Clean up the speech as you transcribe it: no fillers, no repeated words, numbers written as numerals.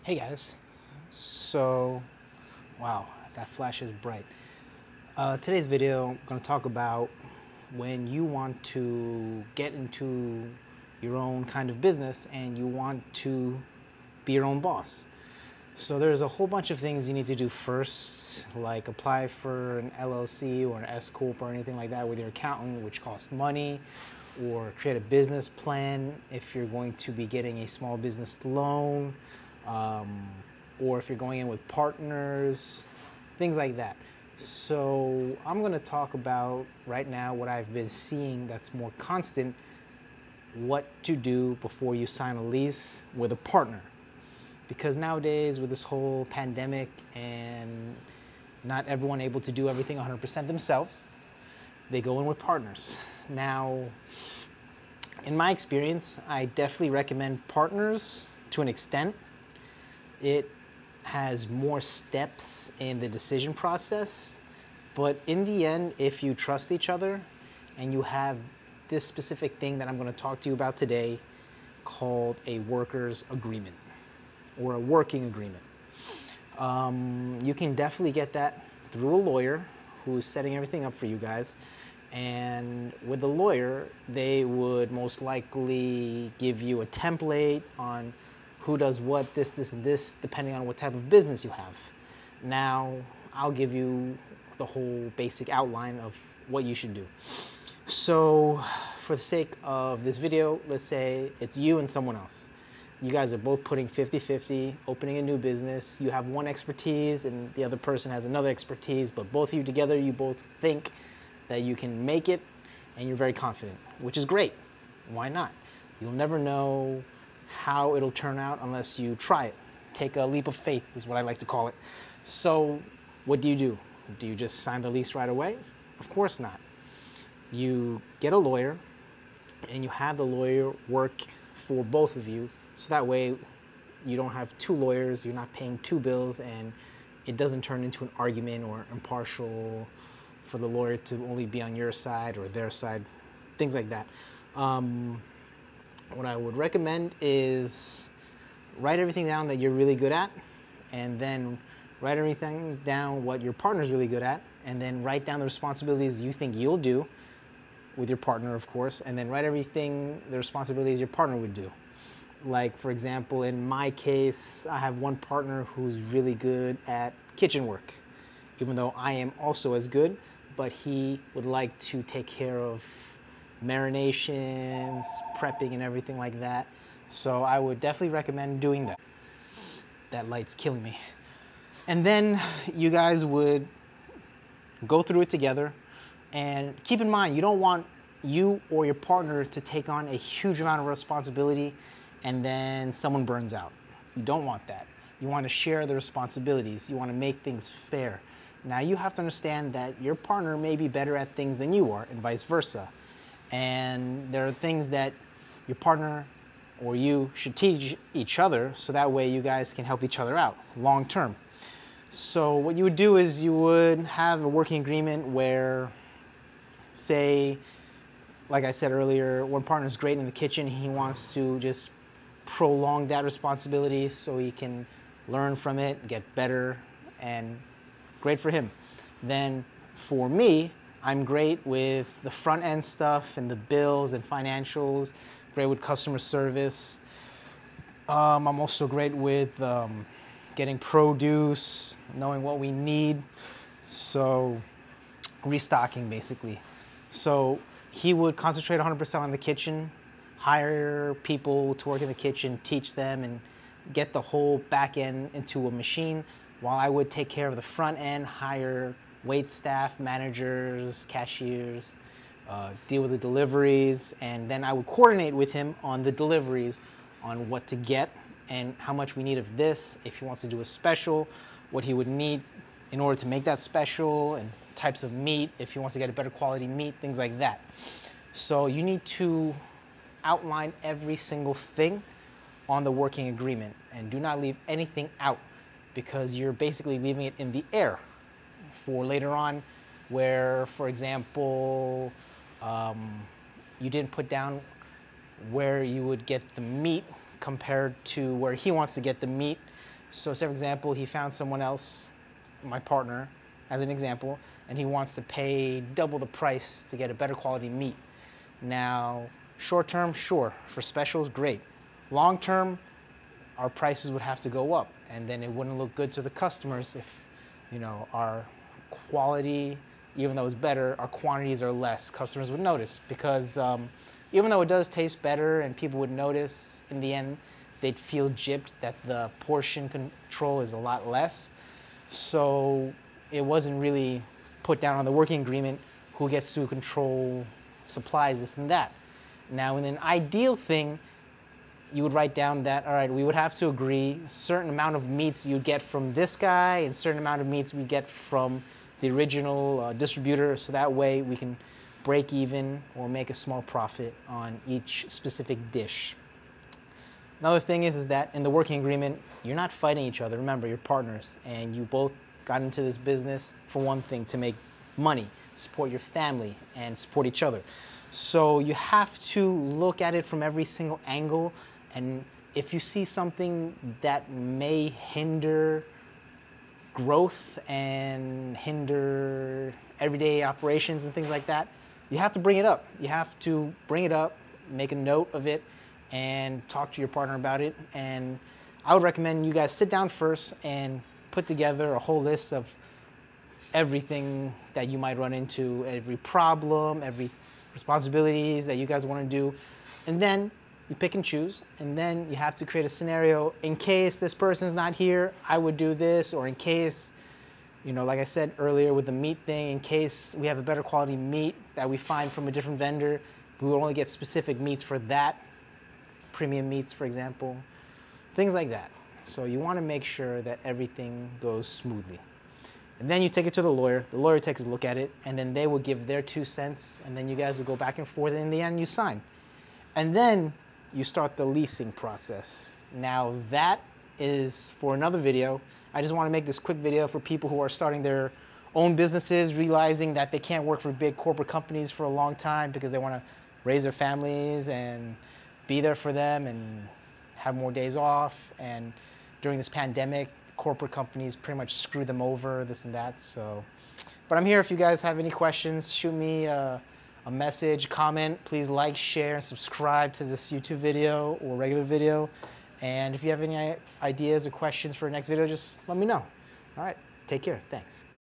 Hey guys, so wow, that flash is bright. Today's video, I'm going to talk about when you want to get into your own kind of business and you want to be your own boss. So there's a whole bunch of things you need to do first, like apply for an LLC or an S Corp or anything like that with your accountant, which costs money, or create a business plan if you're going to be getting a small business loan, or if you're going in with partners, things like that. So I'm going to talk about right now what I've been seeing that's more constant, what to do before you sign a lease with a partner. Because nowadays with this whole pandemic and not everyone able to do everything 100% themselves, they go in with partners. Now, in my experience, I definitely recommend partners to an extent. It has more steps in the decision process, but in the end, if you trust each other and you have this specific thing that I'm going to talk to you about today called a workers agreement or a working agreement, you can definitely get that through a lawyer who's setting everything up for you guys. And with the lawyer, they would most likely give you a template on who does what, this, and this, depending on what type of business you have. Now, I'll give you the whole basic outline of what you should do. So, for the sake of this video, let's say it's you and someone else. You guys are both putting 50-50, opening a new business. You have one expertise and the other person has another expertise, but both of you together, you both think that you can make it and you're very confident, which is great. Why not? You'll never know how it'll turn out unless you try it. Take a leap of faith is what I like to call it. So what do? Do you just sign the lease right away? Of course not. You get a lawyer and you have the lawyer work for both of you, so that way you don't have two lawyers, you're not paying two bills, and it doesn't turn into an argument or impartial for the lawyer to only be on your side or their side, things like that. What I would recommend is write everything down that you're really good at, and then write everything down what your partner's really good at, and then write down the responsibilities you think you'll do with your partner, of course, and then write everything, the responsibilities your partner would do. Like, for example, in my case, I have one partner who's really good at kitchen work, even though I am also as good, but he would like to take care of marinations, prepping, and everything like that. So I would definitely recommend doing that. That light's killing me. And then you guys would go through it together. And keep in mind, you don't want you or your partner to take on a huge amount of responsibility and then someone burns out. You don't want that. You want to share the responsibilities. You want to make things fair. Now, you have to understand that your partner may be better at things than you are, and vice versa. And there are things that your partner or you should teach each other, so that way you guys can help each other out long term. So what you would do is you would have a working agreement where, say, like I said earlier, one partner is great in the kitchen. He wants to just prolong that responsibility so he can learn from it, get better, and great for him. Then for me, I'm great with the front end stuff and the bills and financials, great with customer service. I'm also great with getting produce, knowing what we need. So restocking basically. So he would concentrate 100% on the kitchen, hire people to work in the kitchen, teach them, and get the whole back end into a machine, while I would take care of the front end, hire wait staff, managers, cashiers, deal with the deliveries, and then I would coordinate with him on the deliveries, on what to get and how much we need of this, if he wants to do a special, what he would need in order to make that special, and types of meat, if he wants to get a better quality meat, things like that. So you need to outline every single thing on the working agreement and do not leave anything out, because you're basically leaving it in the air for later on where, for example, you didn't put down where you would get the meat compared to where he wants to get the meat. So say for example, he found someone else, my partner, as an example, and he wants to pay double the price to get a better quality meat. Now, short term, sure, for specials, great. Long term, our prices would have to go up, and then it wouldn't look good to the customers if, our quality, even though it's better, our quantities are less. Customers would notice because even though it does taste better and people would notice, in the end, they'd feel gypped that the portion control is a lot less. So it wasn't really put down on the working agreement who gets to control supplies, this and that. Now, in an ideal thing, you would write down that, all right, we would have to agree a certain amount of meats you get from this guy and a certain amount of meats we get from the original distributor, so that way we can break even or make a small profit on each specific dish. Another thing is that in the working agreement, you're not fighting each other. Remember, you're partners, and you both got into this business for one thing, to make money, support your family, and support each other. So you have to look at it from every single angle, and if you see something that may hinder growth and hinder everyday operations and things like that, you have to bring it up. You have to bring it up, make a note of it, and talk to your partner about it. And I would recommend you guys sit down first and put together a whole list of everything that you might run into, every problem, every responsibilities that you guys want to do. And then you pick and choose, and then you have to create a scenario in case this person's not here, I would do this, or in case, like I said earlier with the meat thing, in case we have a better quality meat that we find from a different vendor, we will only get specific meats for that, premium meats, for example, things like that. So you want to make sure that everything goes smoothly. And then you take it to the lawyer takes a look at it, and then they will give their 2 cents, and then you guys will go back and forth, and in the end you sign. And then you start the leasing process. Now that is for another video. I just want to make this quick video for people who are starting their own businesses, realizing that they can't work for big corporate companies for a long time because they want to raise their families and be there for them and have more days off. And during this pandemic, corporate companies pretty much screw them over, this and that. So, but I'm here if you guys have any questions. Shoot me a message, comment. Please like, share, and subscribe to this YouTube video or regular video. And if you have any ideas or questions for the next video, just let me know. All right, take care. Thanks.